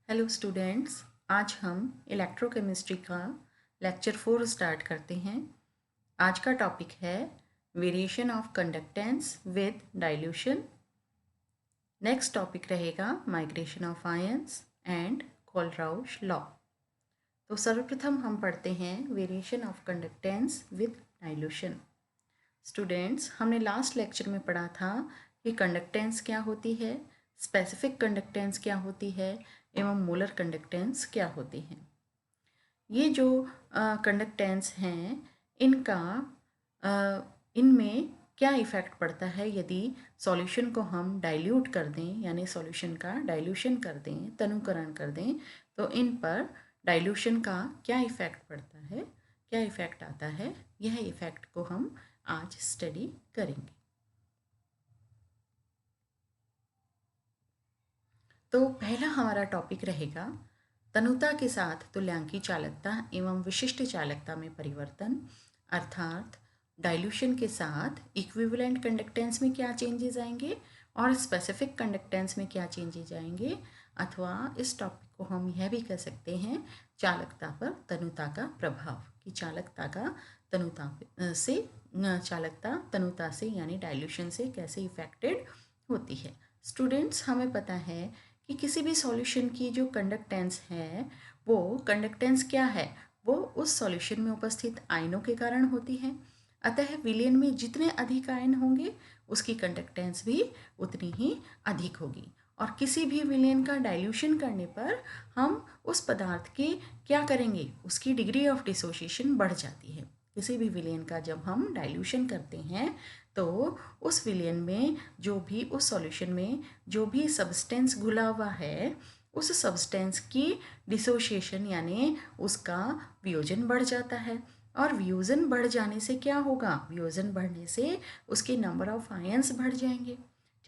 Hello students, आज हम electrochemistry का लेक्चर 4 स्टार्ट करते हैं। आज का टॉपिक है variation of conductance with dilution. Next topic रहेगा migration of ions and Kohlrausch law. तो सर्वप्रथम हम पढ़ते हैं variation of conductance with dilution. Students, हमने लास्ट लेक्चर में पढ़ा था कि कंडक्टेंस क्या होती है, स्पेसिफिक कंडक्टेंस क्या होती है एवं मोलर कंडक्टेंस क्या होती है। ये जो कंडक्टेंस हैं इनका इनमें क्या इफ़ेक्ट पड़ता है यदि सॉल्यूशन को हम डाइल्यूट कर दें, यानी सॉल्यूशन का डाइल्यूशन कर दें, तनुकरण कर दें, तो इन पर डाइल्यूशन का क्या इफ़ेक्ट पड़ता है, क्या इफ़ेक्ट आता है, यह इफ़ेक्ट को हम आज स्टडी करेंगे। तो पहला हमारा टॉपिक रहेगा तनुता के साथ तुल्यांकी चालकता एवं विशिष्ट चालकता में परिवर्तन, अर्थात डाइल्यूशन के साथ इक्विवेलेंट कंडक्टेंस में क्या चेंजेस आएंगे और स्पेसिफिक कंडक्टेंस में क्या चेंजेस आएंगे, अथवा इस टॉपिक को हम यह भी कह सकते हैं चालकता पर तनुता का प्रभाव, कि चालकता का तनुता से चालकता तनुता से यानी डाइल्यूशन से कैसे इफेक्टेड होती है। स्टूडेंट्स, हमें पता है कि किसी भी सॉल्यूशन की जो कंडक्टेंस है वो कंडक्टेंस क्या है, वो उस सॉल्यूशन में उपस्थित आयनों के कारण होती है। अतः विलयन में जितने अधिक आयन होंगे उसकी कंडक्टेंस भी उतनी ही अधिक होगी। और किसी भी विलयन का डाइल्यूशन करने पर हम उस पदार्थ की क्या करेंगे, उसकी डिग्री ऑफ डिसोसिएशन बढ़ जाती है। किसी भी विलयन का जब हम डाइल्यूशन करते हैं तो उस विलयन में जो भी उस सॉल्यूशन में जो भी सब्सटेंस घुला हुआ है उस सब्सटेंस की डिसोसिएशन यानी उसका वियोजन बढ़ जाता है। और वियोजन बढ़ जाने से क्या होगा, वियोजन बढ़ने से उसके नंबर ऑफ आयंस बढ़ जाएंगे।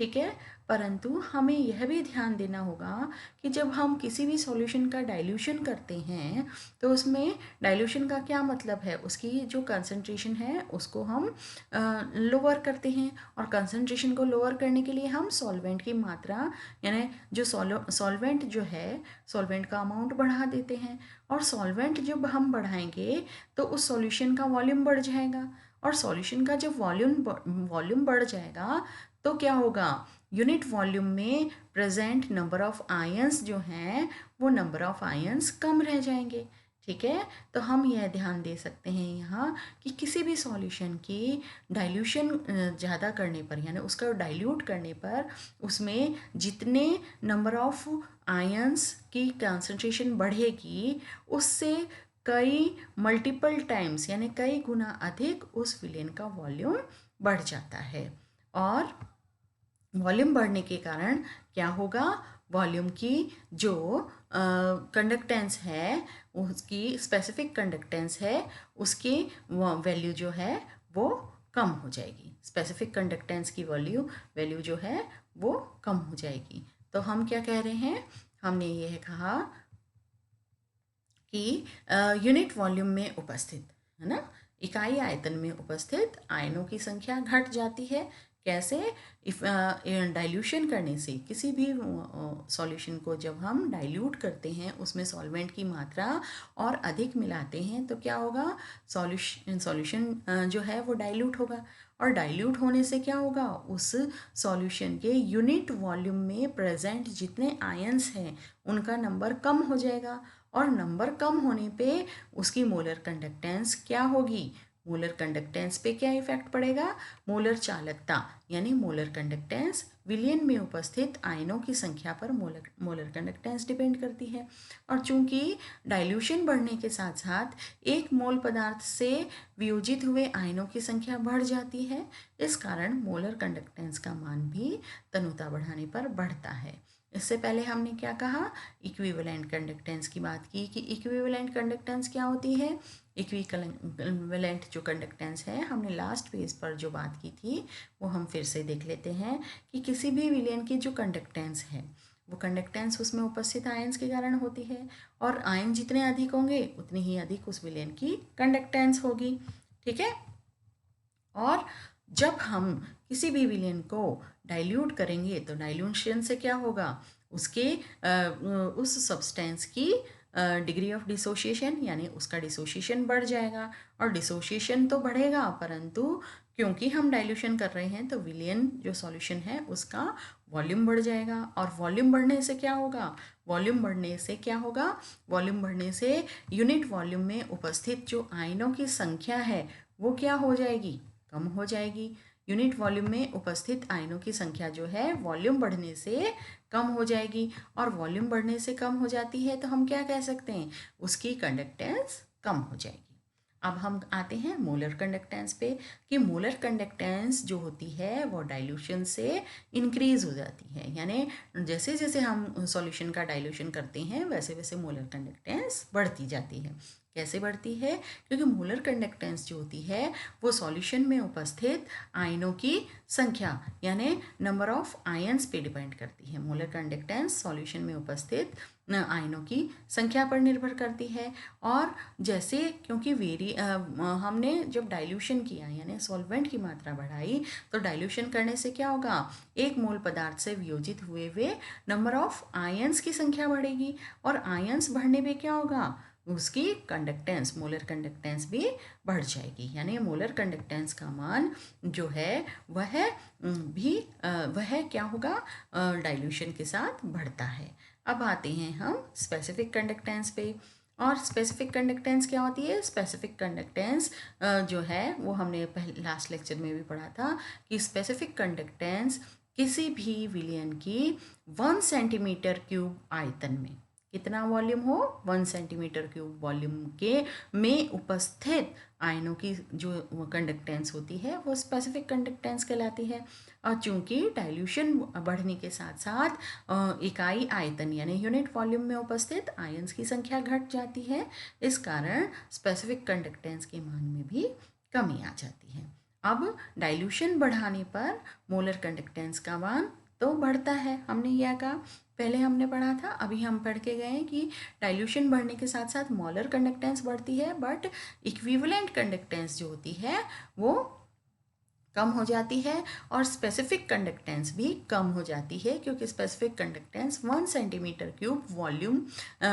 ठीक है, परंतु हमें यह भी ध्यान देना होगा कि जब हम किसी भी सॉल्यूशन का डाइल्यूशन करते हैं तो उसमें डाइल्यूशन का क्या मतलब है, उसकी जो कंसंट्रेशन है उसको हम लोअर करते हैं, और कंसंट्रेशन को लोअर करने के लिए हम सॉल्वेंट की मात्रा यानी जो सॉल्वेंट जो है सॉल्वेंट का अमाउंट बढ़ा देते हैं। और सॉल्वेंट जब हम बढ़ाएंगे तो उस सॉल्यूशन का वॉल्यूम बढ़ जाएगा, और सॉल्यूशन का जब वॉल्यूम बढ़ जाएगा तो क्या होगा, यूनिट वॉल्यूम में प्रेजेंट नंबर ऑफ आयंस जो हैं वो नंबर ऑफ आयंस कम रह जाएंगे। ठीक है, तो हम यह ध्यान दे सकते हैं यहाँ कि किसी भी सॉल्यूशन की डाइल्यूशन ज़्यादा करने पर यानी उसका डाइल्यूट करने पर उसमें जितने नंबर ऑफ आयंस की कंसंट्रेशन बढ़ेगी उससे कई मल्टीपल टाइम्स यानी कई गुना अधिक उस विलेन का वॉल्यूम बढ़ जाता है। और वॉल्यूम बढ़ने के कारण क्या होगा, वॉल्यूम की जो कंडक्टेंस है उसकी स्पेसिफिक कंडक्टेंस है उसकी वैल्यू जो है वो कम हो जाएगी। स्पेसिफिक कंडक्टेंस की वैल्यू जो है वो कम हो जाएगी। तो हम क्या कह रहे हैं, हमने यह कहा कि यूनिट वॉल्यूम में उपस्थित है ना, इकाई आयतन में उपस्थित आयनों की संख्या घट जाती है। कैसे, इफ डाइल्यूशन करने से किसी भी सॉल्यूशन को जब हम डाइल्यूट करते हैं उसमें सॉल्वेंट की मात्रा और अधिक मिलाते हैं तो क्या होगा, सॉल्यूशन जो है वो डाइल्यूट होगा, और डाइल्यूट होने से क्या होगा, उस सॉल्यूशन के यूनिट वॉल्यूम में प्रेजेंट जितने आयंस हैं उनका नंबर कम हो जाएगा, और नंबर कम होने पे उसकी मोलर कंडक्टेंस क्या होगी, मोलर कंडक्टेंस पे क्या इफेक्ट पड़ेगा, मोलर चालकता यानी मोलर कंडक्टेंस विलयन में उपस्थित आयनों की संख्या पर मोलर कंडक्टेंस डिपेंड करती है। और चूंकि डाइल्यूशन बढ़ने के साथ साथ एक मोल पदार्थ से वियोजित हुए आयनों की संख्या बढ़ जाती है, इस कारण मोलर कंडक्टेंस का मान भी तनुता बढ़ाने पर बढ़ता है। इससे पहले हमने क्या कहा, इक्विवेलेंट कंडक्टेंस की बात की कि इक्विवेलेंट कंडक्टेंस क्या होती है। इक्विवेलेंट जो कंडक्टेंस है हमने लास्ट पेज पर जो बात की थी वो हम फिर से देख लेते हैं कि किसी भी विलयन की जो कंडक्टेंस है वो कंडक्टेंस उसमें उपस्थित आयंस के कारण होती है, और आयन जितने अधिक होंगे उतनी ही अधिक उस विलयन की कंडक्टेंस होगी। ठीक है, और जब हम किसी भी विलयन को डाइल्यूट करेंगे तो डाइल्यूशन से क्या होगा, उसके उस सब्सटेंस की डिग्री ऑफ डिसोशिएशन, यानी उसका डिसोशिएशन बढ़ जाएगा। और डिसोशिएशन तो बढ़ेगा, परंतु क्योंकि हम डाइल्यूशन कर रहे हैं तो विलियन जो सॉल्यूशन है उसका वॉल्यूम बढ़ जाएगा। और वॉल्यूम बढ़ने से क्या होगा? वॉल्यूम बढ़ने से यूनिट वॉल्यूम में उपस्थित जो आयनों की संख्या है वो क्या हो जाएगी? कम हो जाएगी। यूनिट वॉल्यूम में उपस्थित आयनों की संख्या जो है वॉल्यूम बढ़ने से कम हो जाएगी। और वॉल्यूम बढ़ने से कम हो जाती है तो हम क्या कह सकते हैं? उसकी कंडक्टेंस कम हो जाएगी। अब हम आते हैं मोलर कंडक्टेंस पे, कि मोलर कंडक्टेंस जो होती है वो डाइल्यूशन से इंक्रीज हो जाती है, यानी जैसे जैसे हम सॉल्यूशन का डाइल्यूशन करते हैं वैसे वैसे मोलर कंडक्टेंस बढ़ती जाती है। कैसे बढ़ती है? क्योंकि मोलर कंडक्टेंस जो होती है वो सॉल्यूशन में उपस्थित आयनों की संख्या, यानी नंबर ऑफ आयन्स पे डिपेंड करती है। मोलर कंडक्टेंस सॉल्यूशन में उपस्थित आयनों की संख्या पर निर्भर करती है। और जैसे क्योंकि हमने जब डाइल्यूशन किया यानी सॉल्वेंट की मात्रा बढ़ाई, तो डाइल्यूशन करने से क्या होगा? एक मोल पदार्थ से वियोजित हुए हुए नंबर ऑफ आयन्स की संख्या बढ़ेगी। और आयन्स बढ़ने पे क्या होगा? उसकी कंडक्टेंस, मोलर कंडक्टेंस भी बढ़ जाएगी। यानी मोलर कंडक्टेंस का मान जो है वह क्या होगा? डाइल्यूशन के साथ बढ़ता है। अब आते हैं हम स्पेसिफिक कंडक्टेंस पे। और स्पेसिफिक कंडक्टेंस क्या होती है? स्पेसिफिक कंडक्टेंस जो है वो हमने पहले लास्ट लेक्चर में भी पढ़ा था कि स्पेसिफिक कंडक्टेंस किसी भी विलयन की 1 सेंटीमीटर क्यूब आयतन में, कितना वॉल्यूम हो? 1 सेंटीमीटर क्यूब वॉल्यूम के में उपस्थित आयनों की जो कंडक्टेंस होती है वो स्पेसिफिक कंडक्टेंस कहलाती है। और चूंकि डाइल्यूशन बढ़ने के साथ साथ इकाई आयतन यानी यूनिट वॉल्यूम में उपस्थित आयन्स की संख्या घट जाती है, इस कारण स्पेसिफिक कंडक्टेंस के मान में भी कमी आ जाती है। अब डाइल्यूशन बढ़ाने पर मोलर कंडक्टेंस का मान तो बढ़ता है, हमने यह कहा, पहले हमने पढ़ा था। अभी हम पढ़ के गए हैं कि डाइल्यूशन बढ़ने के साथ साथ मोलर कंडक्टेंस बढ़ती है, बट इक्विवेलेंट कंडक्टेंस जो होती है वो कम हो जाती है। और स्पेसिफिक कंडक्टेंस भी कम हो जाती है, क्योंकि specific conductance 1 centimetre cube volume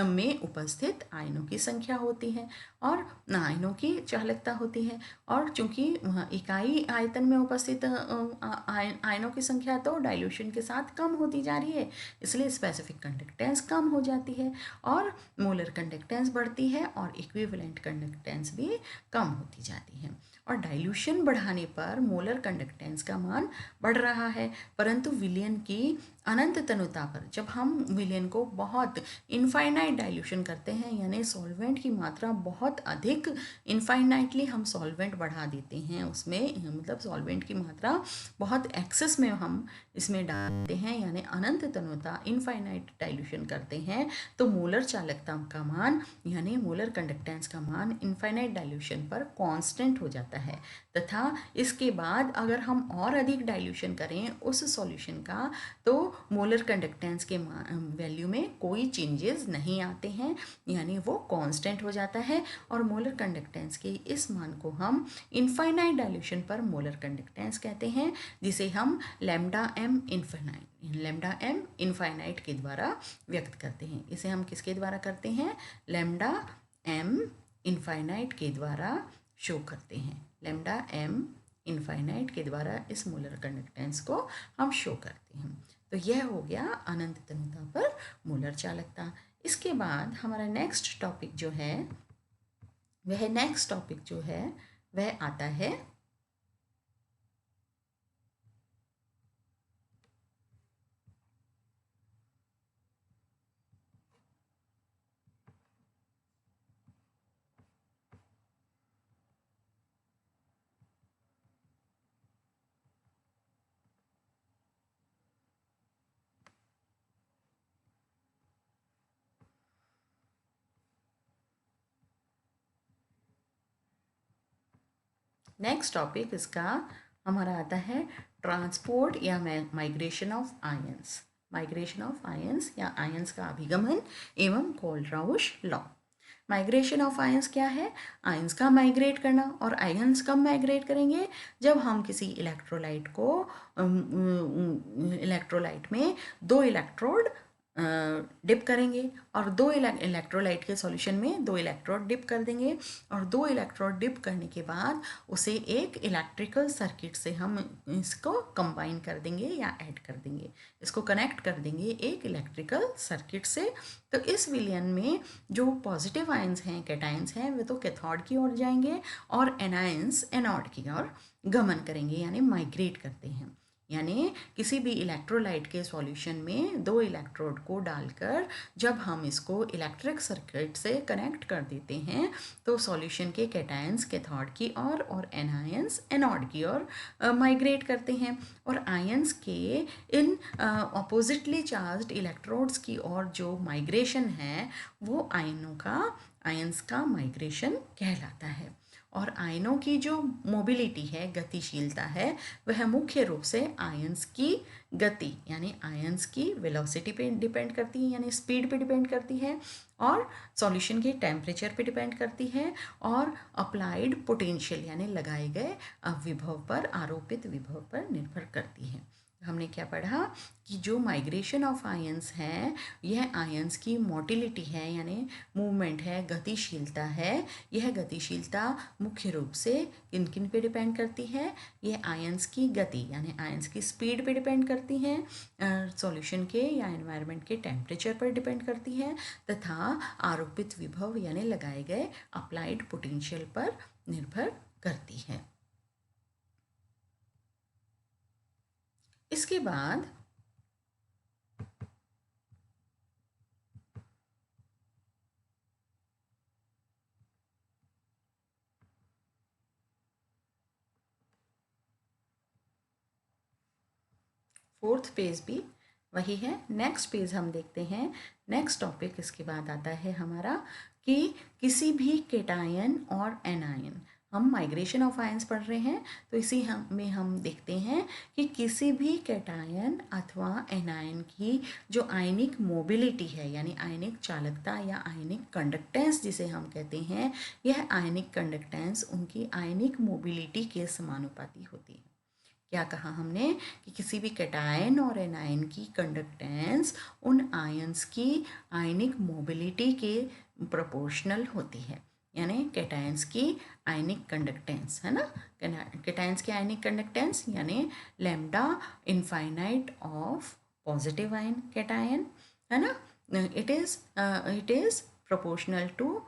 में उपस्थित आयनों की संख्या होती है और आयनों की चालकता होती है। और चूंकि इकाई आयतन में उपस्थित आयनों की संख्या तो डाइल्यूशन के साथ कम होती जा रही है, इसलिए स्पेसिफिक कंडक्टेंस कम हो जाती है और मोलर कंडक्टेंस बढ़ती है और इक्विवेलेंट कंडक्टेंस भी कम होती जाती है। और डाइल्यूशन बढ़ाने पर मोलर कंडक्टेंस का मान बढ़ रहा है, परंतु विलयन की अनंत तनुता पर जब हम विलयन को बहुत इनफाइनाइट डाइल्यूशन करते हैं, यानी सॉल्वेंट की मात्रा बहुत अधिक इनफाइनाइटली हम सॉल्वेंट बढ़ा देते हैं उसमें, मतलब सॉल्वेंट की मात्रा बहुत एक्सेस में हम इसमें डालते हैं, यानी अनंत तनुता इनफाइनाइट डाइल्यूशन करते हैं, तो मोलर चालकता का मान यानी मोलर कंडक्टेंस का मान इनफाइनाइट डाइल्यूशन पर कांस्टेंट हो जाता है। तथा इसके बाद अगर हम और अधिक डाइल्यूशन करें उस सॉल्यूशन का, तो मोलर कंडक्टेंस के वैल्यू में कोई चेंजेस नहीं आते हैं, यानी वो कांस्टेंट हो जाता है। और मोलर कंडक्टेंस के इस मान को हम इनफाइनाइट डाइल्यूशन पर मोलर कंडक्टेंस कहते हैं, जिसे हम लैम्डा एम इनफाइनाइट के द्वारा व्यक्त करते हैं। इसे हम किसके द्वारा करते हैं? लैम्डा एम इनफाइनाइट के द्वारा शो करते हैं। लैम्डा एम इनफाइनाइट के द्वारा इस मोलर कंडक्टेंस को हम शो करते हैं। तो यह हो गया अनंत तनुता पर मोलर चालकता। इसके बाद हमारा नेक्स्ट टॉपिक जो है वह आता है नेक्स्ट टॉपिक इसका हमारा आता है ट्रांसपोर्ट या माइग्रेशन ऑफ आयंस या आयंस का अभिगमन एवं Kohlrausch law. Migration of ions क्या है? आयंस का माइग्रेट करना। और आयंस कब माइग्रेट करेंगे? जब हम किसी इलेक्ट्रोलाइट में 2 इलेक्ट्रोड डिप करेंगे और दो इलेक्ट्रोलाइट के सॉल्यूशन में दो इलेक्ट्रोड डिप कर देंगे और दो इलेक्ट्रोड डिप करने के बाद उसे एक इलेक्ट्रिकल सर्किट से हम इसको कंबाइन कर देंगे या ऐड कर देंगे, इसको कनेक्ट कर देंगे एक इलेक्ट्रिकल सर्किट से। तो इस विलयन में जो पॉजिटिव आयंस हैं, कैटायंस हैं, वे तो कैथोड की ओर जाएंगे और एनायंस एनोड की ओर गमन करेंगे यानी माइग्रेट करते हैं। यानी किसी भी इलेक्ट्रोलाइट के सॉल्यूशन में दो इलेक्ट्रोड को डालकर जब हम इसको इलेक्ट्रिक सर्किट से कनेक्ट कर देते हैं तो सॉल्यूशन के कैटायंस कैथोड की ओर और एनायंस एनोड की ओर माइग्रेट करते हैं और आयंस के इन ऑपोजिटली चार्ज्ड इलेक्ट्रोड्स की ओर जो माइग्रेशन है वो आयंस का माइग्रेशन कहलाता है। और आयनों की जो मोबिलिटी है, गतिशीलता है, वह मुख्य रूप से आयंस की गति यानी आयंस की वेलोसिटी पे डिपेंड करती है यानी स्पीड पे डिपेंड करती है और सॉल्यूशन के टेम्परेचर पे डिपेंड करती है और अप्लाइड पोटेंशियल यानी लगाए गए विभव पर, आरोपित विभव पर निर्भर करती है। हमने क्या पढ़ा कि जो माइग्रेशन ऑफ आयंस है यह आयंस की मोटिलिटी है यानी मूवमेंट है, गतिशीलता है। यह गतिशीलता मुख्य रूप से किन किन पे डिपेंड करती है? ये आयंस की गति यानी आयंस की स्पीड पे डिपेंड करती है, सॉल्यूशन के या एनवायरनमेंट के टेम्परेचर पर डिपेंड करती है तथा आरोपित विभव यानी लगाए गए अप्लाइड पोटेंशियल पर निर्भर करती है। इसके बाद फोर्थ पेज भी वही है। नेक्स्ट पेज हम देखते हैं। नेक्स्ट टॉपिक इसके बाद आता है हमारा कि किसी भी केटायन और एनायन, हम माइग्रेशन ऑफ आयंस पढ़ रहे हैं तो इसी हम देखते हैं कि किसी भी केटायन अथवा एनायन की जो आयनिक मोबिलिटी है यानी आयनिक चालकता या आयनिक कंडक्टेंस जिसे हम कहते हैं, यह आयनिक कंडक्टेंस उनकी आयनिक मोबिलिटी के समानुपाती होती है। क्या कहा हमने कि किसी भी कैटायन और एनायन की कंडक्टेंस उन आयंस की आयनिक मोबिलिटी के प्रोपोर्शनल होती है यानी कैटायंस की आयनिक कंडक्टेंस है ना, कैटायंस की आयनिक कंडक्टेंस यानी lambda infinite of positive ion cation है ना, it is proportional to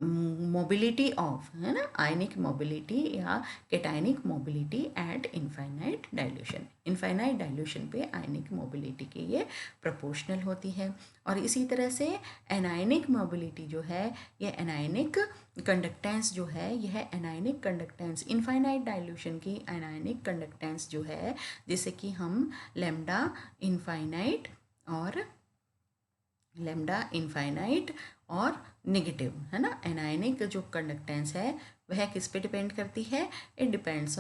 mobility of है ना, आयनिक मोबिलिटी या cationic mobility at infinite dilution. Infinite dilution पे आयनिक मोबिलिटी के ये प्रोपोर्शनल होती है। और इसी तरह से एनायनिक मोबिलिटी जो है, ये एनायनिक कंडक्टेंस जो है, यह एनायनिक कंडक्टेंस इनफाइनाइट डाइल्यूशन की एनायनिक कंडक्टेंस जो है, जैसे कि हम लैम्डा इनफाइनाइट और नेगेटिव है ना, एनायनिक जो कंडक्टेंस है वह किस पे डिपेंड करती है? It depends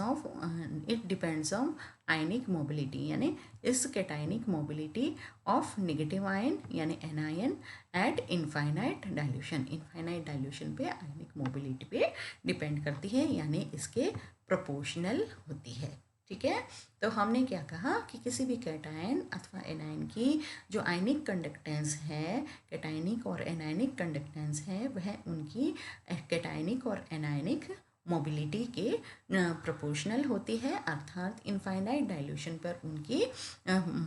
on ionic mobility यानी इस cationic mobility of negative ion यानी एनायन एट इनफाइनाइट डाइल्यूशन पे आयनिक मोबिलिटी पे डिपेंड करती है यानी इसके प्रोपोर्शनल होती है। ठीक है, तो हमने क्या कहा कि किसी भी कैटायन अथवा एनायन की जो आयनिक कंडक्टेंस है, कैटायनिक और एनायनिक कंडक्टेंस है, वह उनकी कैटायनिक और एनायनिक मोबिलिटी के प्रोपोर्शनल होती है, अर्थात इनफाइनाइट डाइल्यूशन पर उनकी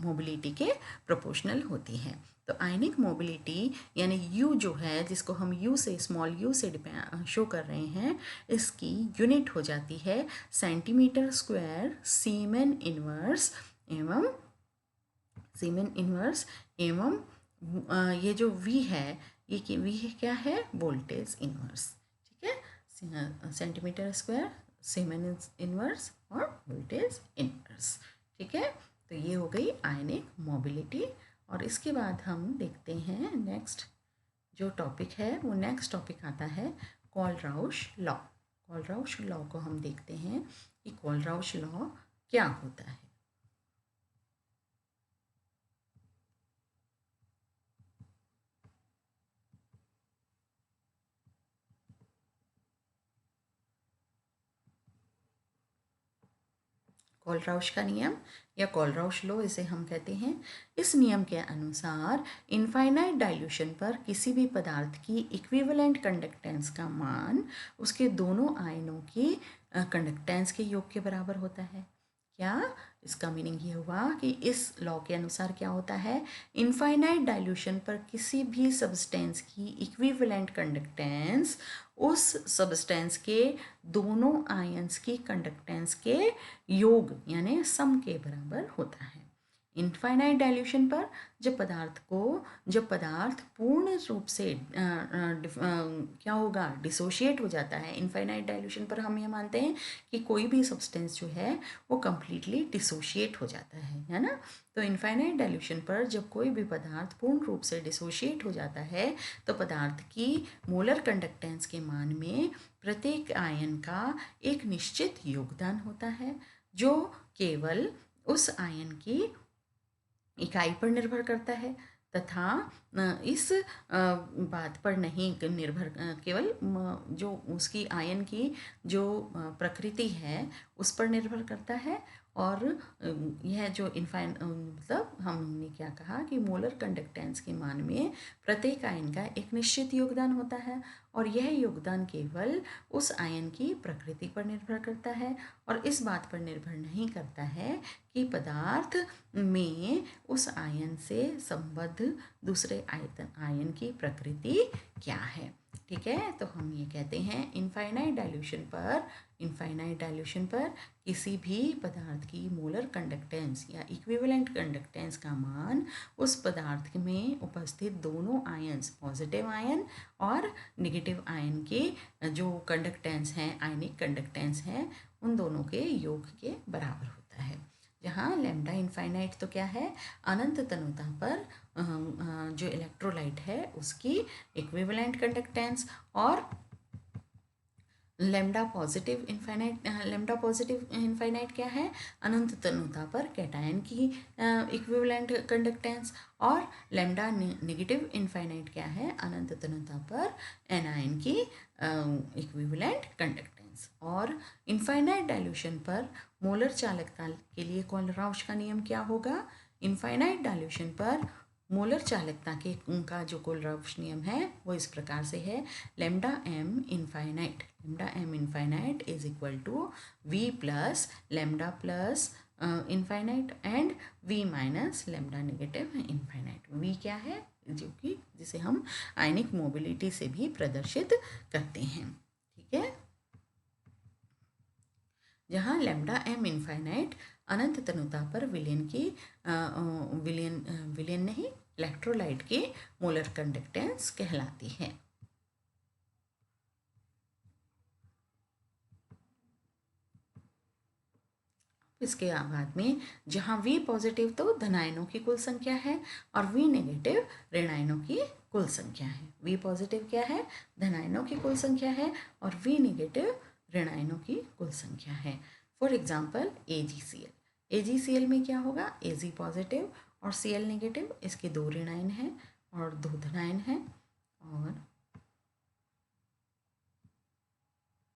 मोबिलिटी के प्रोपोर्शनल होती है। तो आयनिक मोबिलिटी यानी यू जो है, जिसको हम यू से स्मॉल यू से शो कर रहे हैं, इसकी यूनिट हो जाती है सेंटीमीटर स्क्वायर सीमेन इनवर्स एवं ये जो वी है, ये वी क्या है? Voltage inverse. ठीक है, सेंटीमीटर स्क्वायर सीमेन इनवर्स और वोल्टेज इनवर्स। ठीक है, तो ये हो गई आयनिक मोबिलिटी। और इसके बाद हम देखते हैं नेक्स्ट जो टॉपिक है, वो नेक्स्ट टॉपिक आता है कोलराउश लॉ। कोलराउश लॉ को हम देखते हैं कि कोलराउश लॉ क्या होता है। कोलराउश का नियम या कोलराउश लॉ इसे हम कहते हैं। इस नियम के अनुसार इनफाइनाइट डाइल्यूशन पर किसी भी पदार्थ की इक्विवेलेंट कंडक्टेंस का मान उसके दोनों आयनों की कंडक्टेंस के योग के बराबर होता है। क्या इसका मीनिंग ये हुआ कि इस लॉ के अनुसार क्या होता है, इनफाइनाइट डाइल्यूशन पर किसी भी सब्सटेंस की इक्विवेलेंट कंडक्टेंस उस सब्सटेंस के दोनों आयंस की कंडक्टेंस के योग यानी सम के बराबर होता है। इनफाइनाइट डाइल्यूशन पर जब पदार्थ पूर्ण रूप से क्या होगा, डिसोशिएट हो जाता है। इनफाइनाइट डाइल्यूशन पर हम ये मानते हैं कि कोई भी सब्सटेंस जो है वो कम्प्लीटली डिसोशिएट हो जाता है ना। तो इनफाइनाइट डाइल्यूशन पर जब कोई भी पदार्थ पूर्ण रूप से डिसोशिएट हो जाता है तो पदार्थ की मोलर कंडक्टेंस के मान में प्रत्येक आयन का एक निश्चित योगदान होता है जो केवल उस आयन की इकाई पर निर्भर करता है तथा इस बात पर नहीं निर्भर केवल जो उसकी आयन की जो प्रकृति है उस पर निर्भर करता है। और यह जो मतलब हमने क्या कहा कि मोलर कंडक्टेंस के मान में प्रत्येक आयन का एक निश्चित योगदान होता है और यह योगदान केवल उस आयन की प्रकृति पर निर्भर करता है और इस बात पर निर्भर नहीं करता है कि पदार्थ में उस आयन से संबद्ध दूसरे आयन की प्रकृति क्या है। ठीक है, तो हम ये कहते हैं इनफाइनाइट डाइल्यूशन पर किसी भी पदार्थ की मोलर कंडक्टेंस या इक्विवेलेंट कंडक्टेंस का मान उस पदार्थ में उपस्थित दोनों आयन्स, पॉजिटिव आयन और नेगेटिव आयन के जो कंडक्टेंस हैं, आयनिक कंडक्टेंस हैं, उन दोनों के योग के बराबर होता है। जहाँ लैम्डा इनफाइनाइट तो क्या है, अनंत तनुता पर जो इलेक्ट्रोलाइट है उसकी इक्विवेलेंट कंडक्टेंस और लैम्डा पॉजिटिव इनफाइनाइट क्या है, अनंत तनुता पर कैटायन की इक्विवेलेंट कंडक्टेंस और लैम्डा नेगेटिव इनफाइनाइट क्या है, अनंत तनुता पर एनायन की इक्विवेलेंट कंडक्टेंस। और इनफाइनाइट डाइल्यूशन पर मोलर चालकता के लिए कोलराउश का नियम क्या होगा, इनफाइनाइट डाइल्यूशन पर मोलर चालकता के उनका जो कोलराउश नियम है वो इस प्रकार से है, lambda M infinite is equal to V plus lambda plus infinite and V minus lambda negative infinite. V क्या है, जो कि जिसे हम आयनिक मोबिलिटी से भी प्रदर्शित करते हैं। ठीक है, जहाँ लैम्डा एम इनफाइनाइट अनंत तनुता पर विलेन नहीं इलेक्ट्रोलाइट की मोलर कंडक्टेंस कहलाती है। इसके बाद में जहाँ V पॉजिटिव तो धनायनों की कुल संख्या है और V नेगेटिव ऋणायनों की कुल संख्या है। V पॉजिटिव क्या है, धनायनों की कुल संख्या है और V नेगेटिव ऋणायनों की कुल संख्या है। फॉर एग्जाम्पल AgCl में क्या होगा, Ag पॉजिटिव और Cl नेगेटिव, इसके 2 ऋणायन हैं और 2 धनायन हैं और